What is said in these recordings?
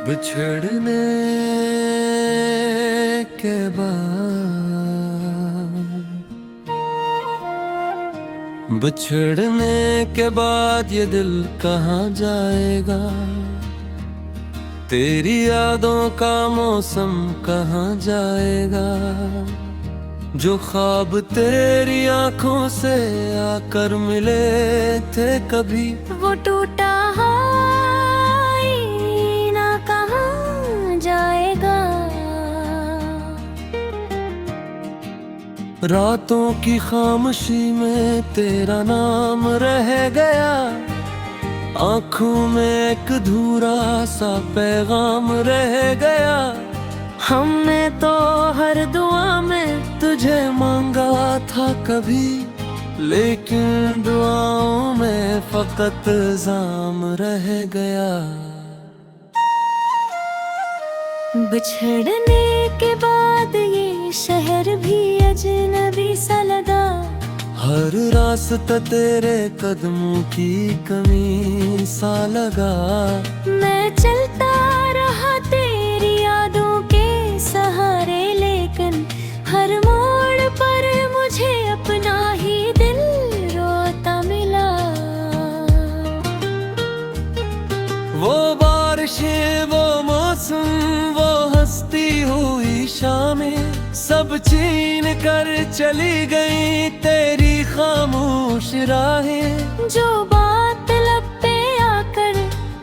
बिछड़ने के बाद ये दिल कहाँ जाएगा। तेरी यादों का मौसम कहाँ जाएगा। जो ख्वाब तेरी आंखों से आकर मिले थे कभी, वो टूटा आईना कहाँ जाएगा। रातों की खामोशी में तेरा नाम रह गया। आंखों में एक अधूरा सा पैगाम रह गया। हमने तो हर दुआ में तुझे मांगा था कभी, लेकिन दुआओं में फकत इल्जाम रह गया। बिछड़ने के बाद ये शहर भी अजनबी सा लगा। हर रास्ता तेरे कदमों की कमी सा लगा। मैं चलता रहा तेरी यादों के सहारे, लेकिन हर मोड़ पर मुझे अपना ही दिल रोता मिला। वो बारिशें, वो मौसम, वो हंसती हुई शामें, सब छीन कर चली गई तेरी खामोश राहें। जो बात लब पे आकर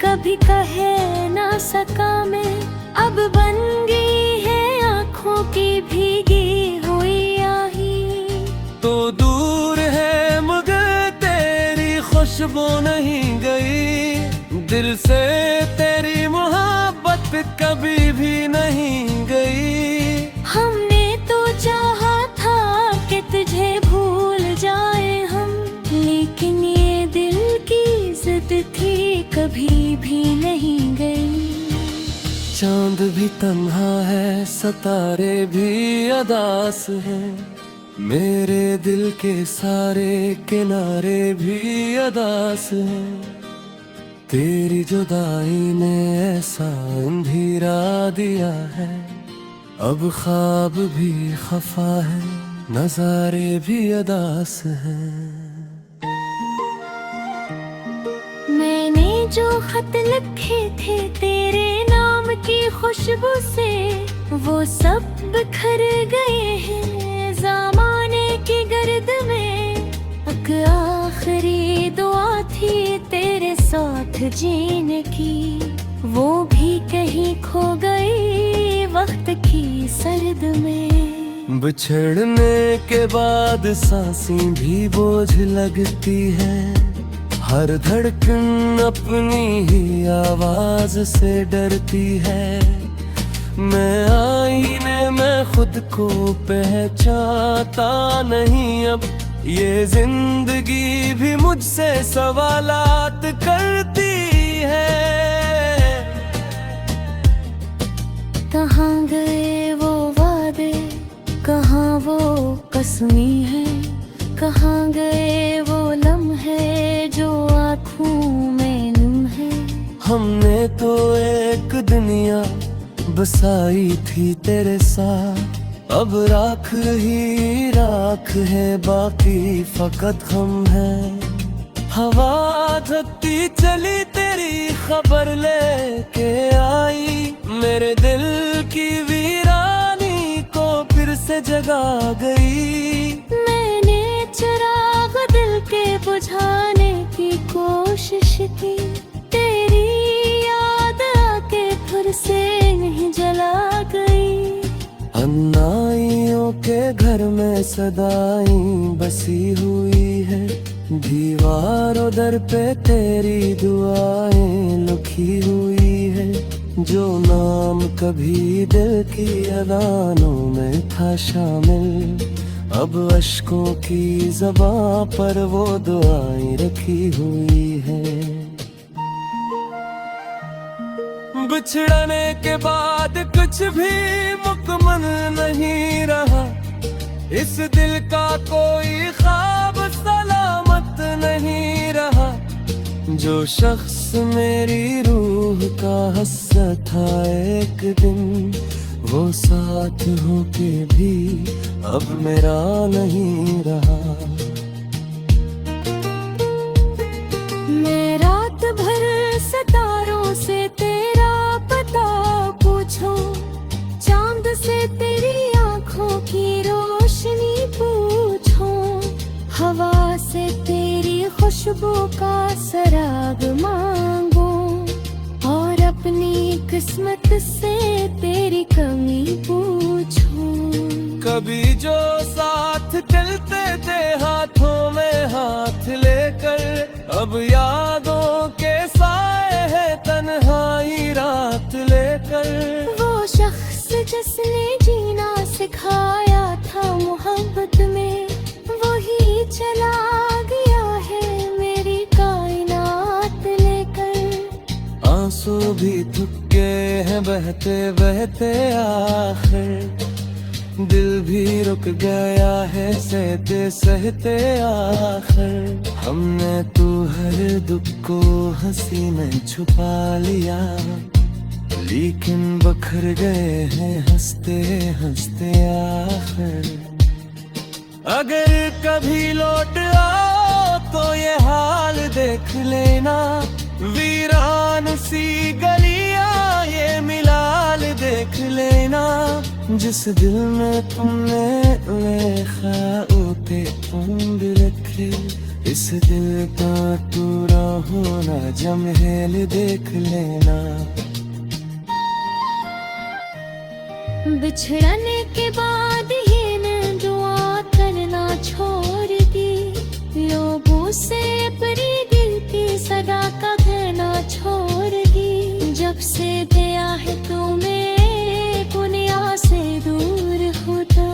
कभी कहे ना सका मैं, अब बन गई है आँखों की भीगी हुई आही। तो दूर है मगर तेरी खुशबू नहीं गई। दिल से तेरी मोहब्बत कभी भी नहीं गई। हमने तो चाहा था कि तुझे भूल जाए हम, लेकिन ये दिल की जिद थी कभी भी नहीं गई। चांद भी तन्हा है, सितारे भी अदास हैं, मेरे दिल के सारे किनारे भी अदास हैं। तेरी जुदाई ने ऐसा अंधेरा दिया है, अब ख्वाब भी खफा है, नजारे भी अदास हैं। मैंने जो खत लिखे थे तेरे नाम की खुशबू से, वो सब बिखर गए हैं ज़माने की गर्द में। एक आखिरी दुआ थी तेरे साथ जीने की, वो भी कहीं खो गई वक्त की सर्द में। बिछड़ने के बाद सांसें भी बोझ लगती है, हर धड़कन अपनी ही आवाज से डरती है। मैं आईने में खुद को पहचानता नहीं अब, ये जिंदगी भी मुझसे सवालात करती है। कहाँ गए वो वादे, कहाँ वो कसमी है, कहाँ गए वो लम्हे जो आँखों में नुम है। हमने तो एक दुनिया बसाई थी तेरे साथ, अब राख ही राख है, बाकी फकत हम हैं। हवा धकती चली तेरी खबर लेके आई, मेरे दिल की वीरानी को फिर से जगा गई। मैंने चिराग दिल के बुझाने की कोशिश की, तेरी याद आके फिर से नहीं जला गई। अन्नाइयों के घर में सदाई बसी हुई है, दीवारों दर पे तेरी दुआएं लिखी हुई है। जो नाम कभी दिल की अदानों में था शामिल, अब अश्कों की ज़बां पर वो दुआएं रखी हुई है। बिछड़ने के बाद कुछ भी मुकम्मल नहीं रहा, इस दिल का कोई ख्वाब सलामत नहीं रहा। जो शख्स मेरी रूह का हिस्सा था एक दिन, वो साथ हो के भी अब मेरा नहीं रहा। मैं रात भर सितारों से तेरा पता पूछूं, चांद से तेरी आंखों की रोशनी पूछूं, हवा से तेरी खुशबू का सराग मांगूं, और अपनी किस्मत से तेरी कमी पूछूं। कभी जो साथ चलते थे हाथों में हाथ लेकर, अब यादों के साए है तन्हाई रात लेकर। वो शख्स जिसने जीना सिखाया था मोहब्बत में, वही चला गया है मेरी कायनात लेकर। आंसू भी थक गए हैं बहते बहते आखिर, दिल भी रुक गया है सहते सहते आखिर। हमने तो हर दुख को हंसी में छुपा लिया, लेकिन बखर गए हैं हंसते हंसते आखिर। अगर कभी लौट आओ तो ये हाल देख लेना, वीरान सी गलियां ये मिलाल देख लेना। जिस दिल में तुमने ख्वाबों उम्र रखे, इस दिल का टूटा होना जमहेल देख लेना। बिछड़ने के बाद ये न दुआ करना छोड़ दी, लोगों से अपनी दिल की सदा का कहना छोड़ दी। जब से दिया है तुम्हें दुनिया से दूर होता,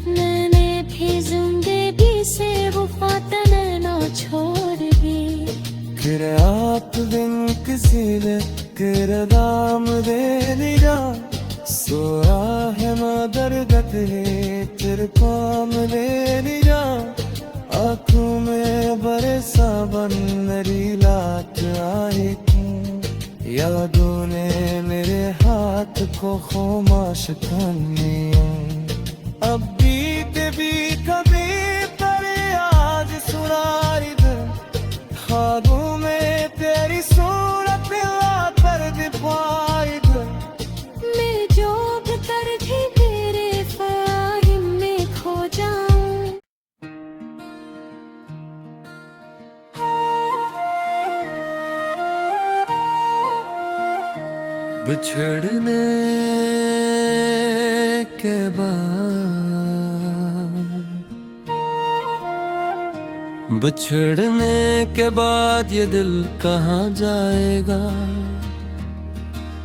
मैंने भी जिंदगी से वफा तन्ना छोड़ दी। फिर आप बिन किसी ने किरदाम दे दिया, सोया है मदर गते तेरे पाम दे दिया। आँखों में बरसा बन मेरी लात आई थी, यादों ने मेरे हाथ को खामोश कर लिया। अब बीत भी कभी पर आज सुनाई दे, ख्वाबों में तेरी सूरत कर दिखाई दे। मैं जो कर भी तेरे फ़ाहिम में खो जाऊं। बिछड़ने के बाद ये दिल कहाँ जाएगा,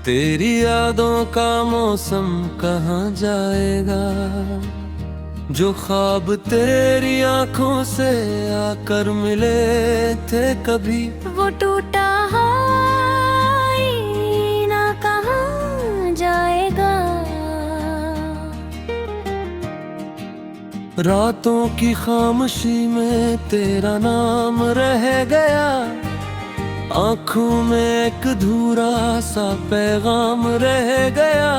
तेरी यादों का मौसम कहाँ जाएगा। जो ख्वाब तेरी आंखों से आकर मिले थे कभी, वो टूटा आईना कहाँ जाएगा। रातों की खामोशी में तेरा नाम रह गया, आँखों में एक अधूरा सा पैगाम रह गया।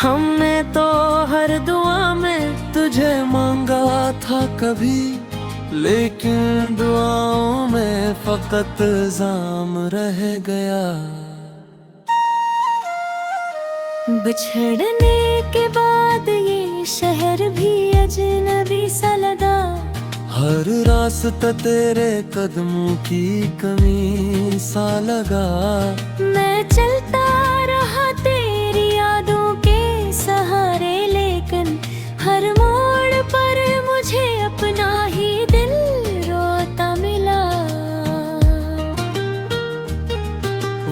हमने तो हर दुआ में तुझे मांगा था कभी, लेकिन दुआओं में फकत इल्जाम रह गया। बिछड़ने के बाद ये शहर भी अजनबी सा लगा, हर रास्ता तेरे कदमों की कमी सा लगा। मैं चलता रहा तेरी यादों के सहारे, लेकिन हर मोड़ पर मुझे अपना ही दिल रोता मिला।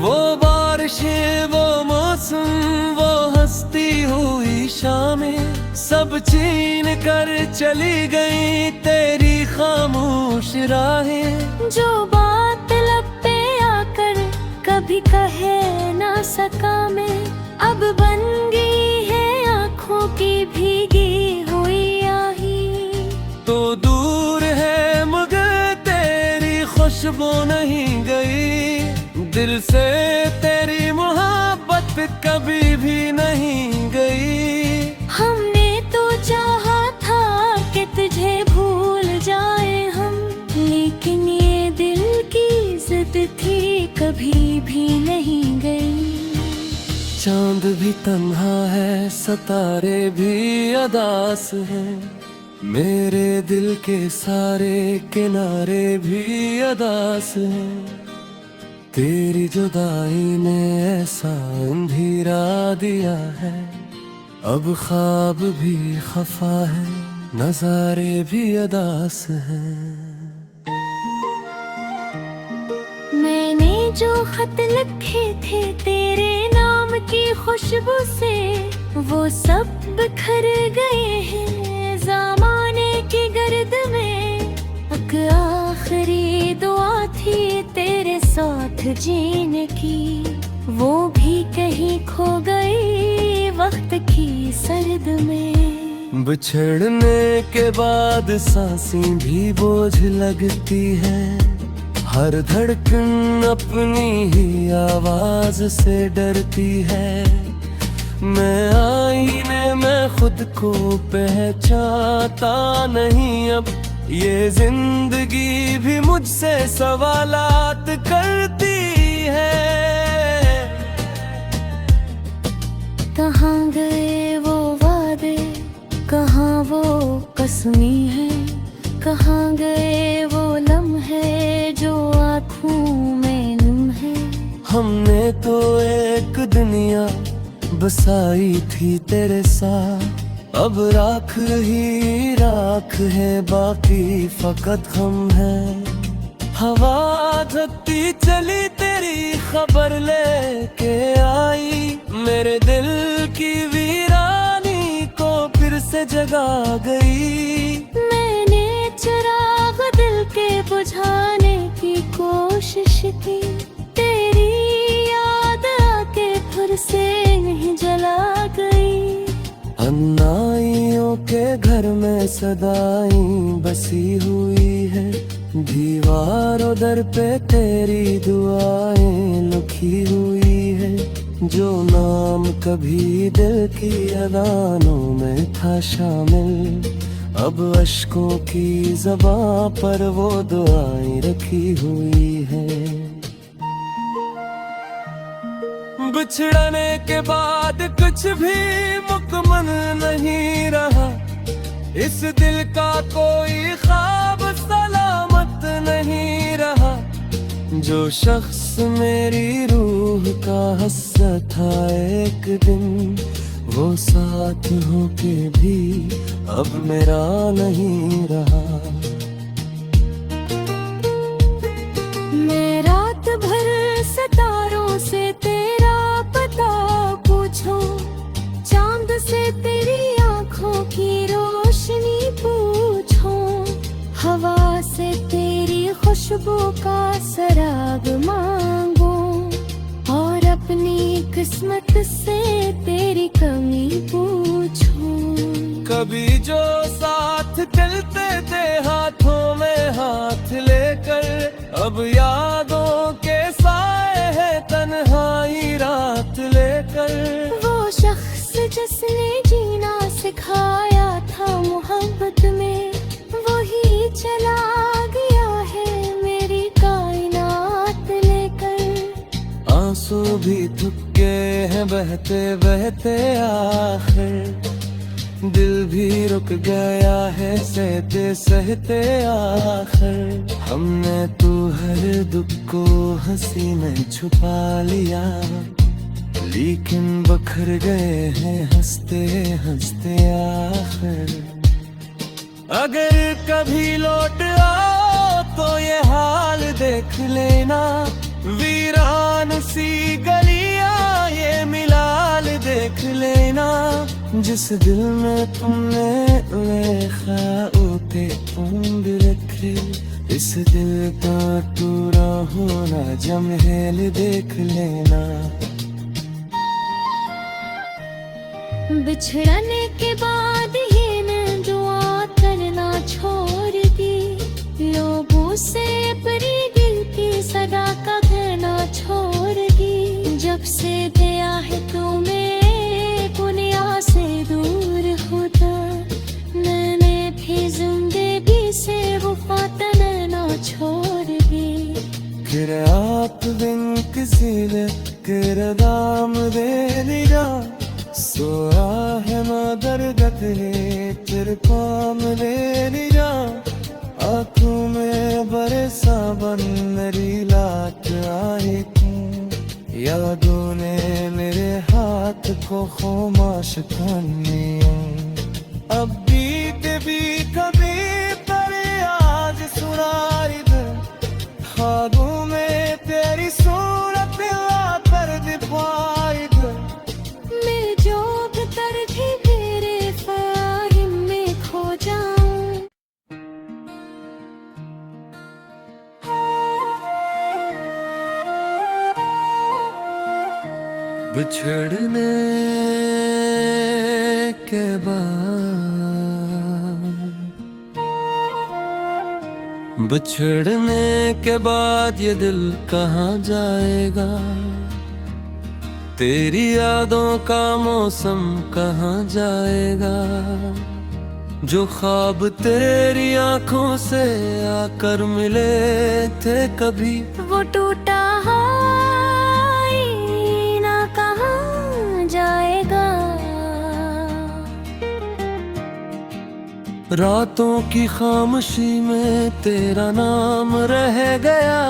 वो बारिशें, वो मौसम, वो हंसती हुई शामें, सब छीन कर चली गई तेरी खामोश राहें। जो बात लब पे आकर कभी कहे ना सका मैं, अब बन गई है आँखों की भीगी हुई आही। तो दूर है मगर तेरी खुशबू नहीं गई, दिल से तेरी मोहब्बत कभी भी नहीं गई। हमने तो चाहा था कि तुझे भूल जाए हम, लेकिन ये दिल की जिद थी कभी भी नहीं गई। चांद भी तन्हा है, सितारे भी अदास हैं, मेरे दिल के सारे किनारे भी अदास हैं। तेरी जुदाई ने ऐसा अंधेरा दिया है, अब ख्वाब भी खफा है, नजारे भी अदास हैं। मैंने जो खत लिखे थे तेरे नाम की खुशबू से, वो सब बिखर गए हैं ज़माने की गर्द में। एक आखिरी दुआ थी तेरे साथ जीने की, वो भी कहीं खो गई वक्त की सर्द में। बिछड़ने के बाद सांसें भी बोझ लगती है, हर धड़कन अपनी ही आवाज से डरती है। मैं आईने में खुद को पहचानता नहीं अब, ये जिंदगी भी मुझसे सवालात करती है। कहाँ गए वो वादे, कहाँ वो कसमें हैं, कहाँ गए वो लम्हे जो आँखों में नम है। हमने तो एक दुनिया बसाई थी तेरे साथ, अब राख ही राख है, बाकी फकत हम हैं। हवा धकती चली तेरी खबर लेके आई, मेरे दिल की वीरानी को फिर से जगा गई। मैंने चिराग दिल के बुझाने की कोशिश की, तेरी याद आके फिर से नहीं जला गई। अन्नाइयों के घर में सदाई बसी हुई है, दीवारों दर पे तेरी दुआएं लिखी हुई है। जो नाम कभी दिल की अदानों में था शामिल, अब अश्कों की ज़बां पर वो दुआएं रखी हुई है। बिछड़ने के बाद कुछ भी मुकम्मल नहीं रहा, इस दिल का कोई ख्वाब सलामत नहीं रहा। जो शख्स मेरी रूह का हिस्सा था एक दिन, वो साथ होके भी अब मेरा नहीं रहा। मैं रात भर सितारों से तेरा पता पूछूं, चांद से तेरी आंखों की रोशनी पूछूं, हवा से तेरी खुशबू का सराग मांगूं, और अपनी किस्मत से तेरी कमी पूछूं। कभी जो साथ चलते थे हाथों में हाथ लेकर, अब यादों के साए है तन्हाई रात लेकर। वो शख्स जिसने जीना सिखाया था मोहब्बत में, वही चला गया है मेरी कायनात लेकर। आंसू भी थक गए हैं बहते बहते आखिर, दिल भी रुक गया है सहते सहते आखिर। हमने तो हर दुख को हंसी में छुपा लिया, लेकिन बखर गए हैं हंसते हंसते आखिर। अगर कभी लौट आओ तो ये हाल देख लेना, वीरान सी गलियां ये मिलाल देख लेना। जिस दिल में तुमने खाओते उम्र रखे, इस दिल का टूटा होना जमहेल देख लेना। बिछड़ने के बाद ये न दुआ करना छोड़ दी, लोगों से अपनी दिल की सदा का कहना छोड़ से दिया है तुम्हें दुनिया से दूर होता मैंने भी जिंदगी से वफातन ना छोड़ दी फिर आप बिन किसी ने किरदाम दे लिया सोया है मदर गते तेरे पाम ले लिया आँखों में बरसा बन मेरी लाट आई तू यादों ने मेरे हाथ को खामोश कर लिया अब बीत भी कभी पर आज सुनाई दे ख्वाबों में तेरी सूरत ला कर दिखाई दे मैं जो भीतर भी मेरे फाहिम में खो जाऊं बिछड़ने के बाद ये दिल कहाँ जाएगा तेरी यादों का मौसम कहाँ जाएगा जो ख्वाब तेरी आंखों से आकर मिले थे कभी वो टूटा आईना कहाँ जाएगा रातों की खामोशी में तेरा नाम रह गया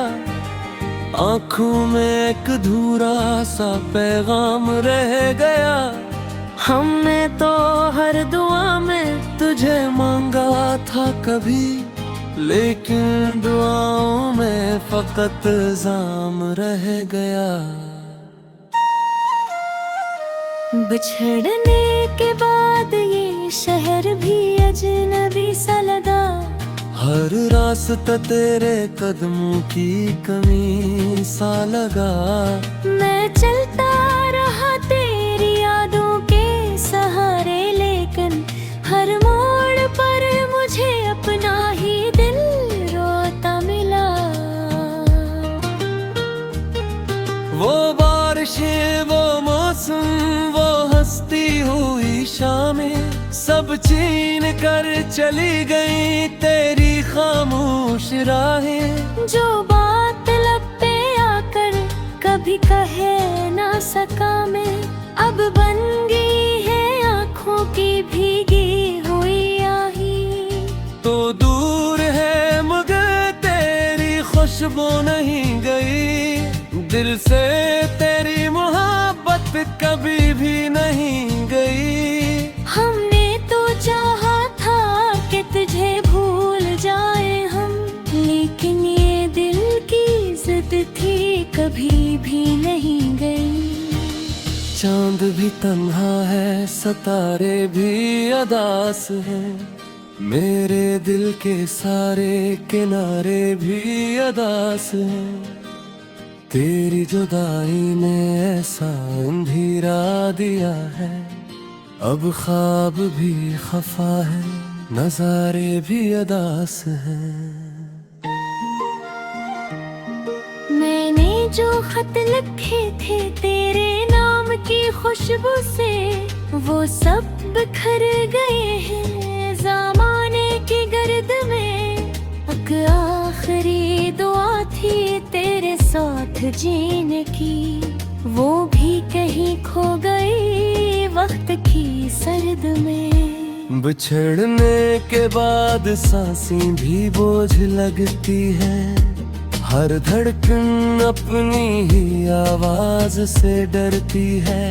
आँखों में एक अधूरा सा पैगाम रह गया हमने तो हर दुआ में तुझे मांगा था कभी लेकिन दुआओं में फकत इल्जाम रह गया बिछड़ने के बाद ये शहर भी अजनबी सा लगा हर रास्ता तेरे कदमों की कमी सा लगा मैं चलता रहा तेरी यादों के सहारे लेकिन हर मोड़ पर मुझे अपना ही दिल रोता मिला वो बारिशें वो मौसम वो हंसती हुई शामें सब छीन कर चली गई तेरी खामोश राहें जो बात लब पे आकर कभी कहे ना सका मैं अब बन गई है आँखों की भीगी हुई आही तो दूर है मगर तेरी खुशबू नहीं गई दिल से तेरी मोहब्बत कभी भी नहीं गई हमने तो चाहा था कि तुझे भूल जाए हम लेकिन ये दिल की जिद थी कभी भी नहीं गई चांद भी तन्हा है सितारे भी अदास हैं मेरे दिल के सारे किनारे भी अदास हैं तेरी जुदाई ने ऐसा अंधेरा दिया है अब ख्वाब भी खफा है नजारे भी अदास हैं मैंने जो खत लिखे थे तेरे नाम की खुशबू से वो सब बिखर गए हैं ज़माने की गर्द में एक आखिरी दुआ थी तेरे साथ जीने की वो भी कहीं खो गई वक्त की सर्द में बिछड़ने के बाद सांसें भी बोझ लगती है हर धड़कन अपनी ही आवाज से डरती है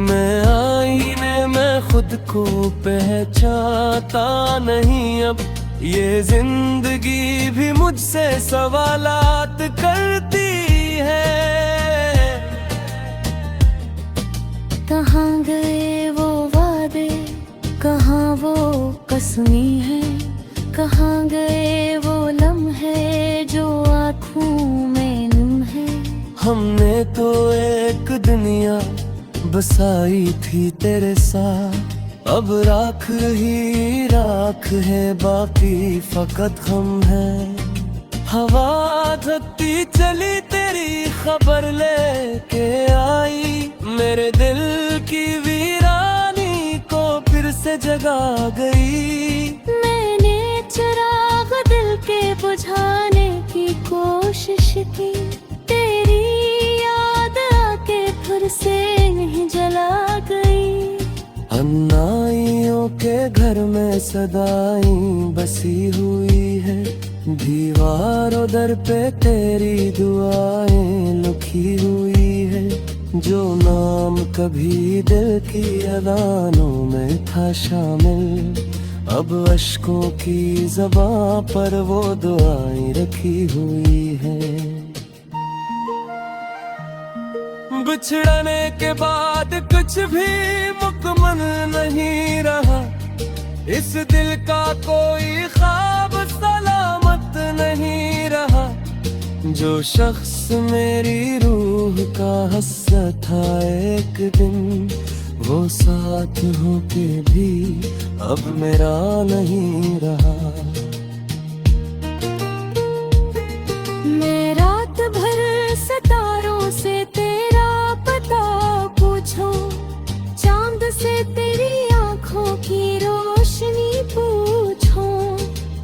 मैं आईने में खुद को पहचानता नहीं अब ये जिंदगी भी मुझसे सवालात करती है कहाँ गए वो वादे कहाँ वो कसमी है कहाँ गए वो लम्हे जो आँखों में नुम है हमने तो एक दुनिया बसाई थी तेरे साथ अब राख ही राख है बाकी फकत हम हैं हवा धकती चली तेरी खबर लेके आई, मेरे दिल की वीरानी को फिर से जगा गई। मैंने चिराग दिल के बुझाने की कोशिश की, तेरी याद आके फिर से नहीं जला गई। अन्नाइयों के घर में सदाई बसी हुई है, दीवारों दर पे तेरी दुआएं लिखी हुई है। जो नाम कभी दिल की अदानों में था शामिल, अब अश्कों की ज़बां पर वो दुआएं रखी हुई है। बिछड़ने के बाद कुछ भी मुकम्मल नहीं रहा, इस दिल का कोई ख्वाब सलामत नहीं रहा। जो शख्स मेरी रूह का हिस्सा था एक दिन, वो साथ होके भी अब मेरा नहीं रहा। मैं रात भर सितारों से तेरा पता पूछूं, चांद से तेरी आंखों की रोशनी पूछूं,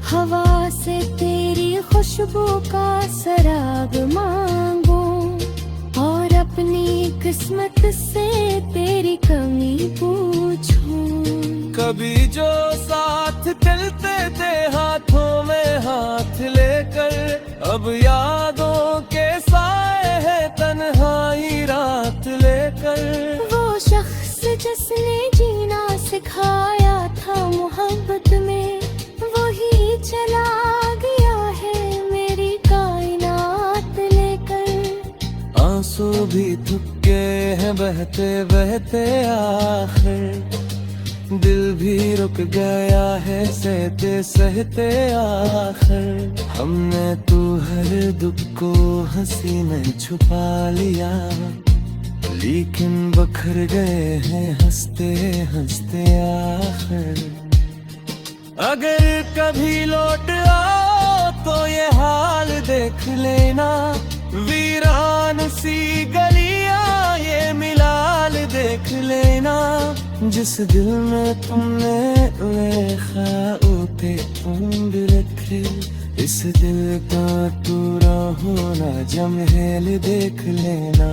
हवा से तेरी खुशबू का सराग मांगूं, और अपनी किस्मत से तेरी कमी पूछूं। कभी जो साथ चलते थे हाथों में हाथ लेकर, अब यादों के साए है तन्हाई रात लेकर। वो शख्स जिसने जीना सिखाया था मोहब्बत में, वही चला गया है मेरी कायनात लेकर। आंसू भी थुके हैं बहते बहते आखिर, दिल भी रुक गया है सहते सहते आखिर। हमने तू हर दुख को हंसी में छुपा लिया, लेकिन बखर गए हैं हंसते हंसते आखिर। अगर कभी लौट आओ तो ये हाल देख लेना, वीरान सी गलियां ये मिलाल देख लेना। जिस दिल में तुमने ख्वाबों उम्र रखे, इस दिल का पूरा होना जमहेल देख लेना।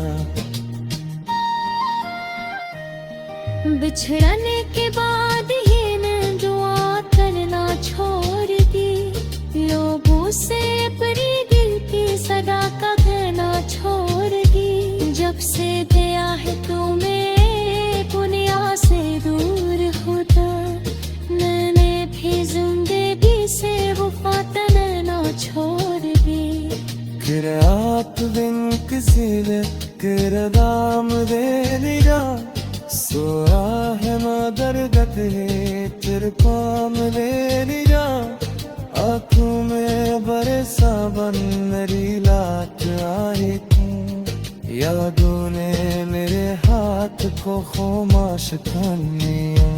बिछड़ने के बाद ये न दुआ करना छोड़ दी, लोगों से अपनी दिल की सदा का कहना छोड़ दी। जब से गया है तुम्हें दुनिया से दूर होता, मैंने भी जिंदगी से वफा तन्ना छोड़ दी। फिर आप बिन किसी किरदाम दे लिया, सोया है मदर गते तेरे पाम ले लिया। आँखों में बरसा बन मेरी लाट आई तू, यादों ने मेरे हाथ को खामोश कर लिया।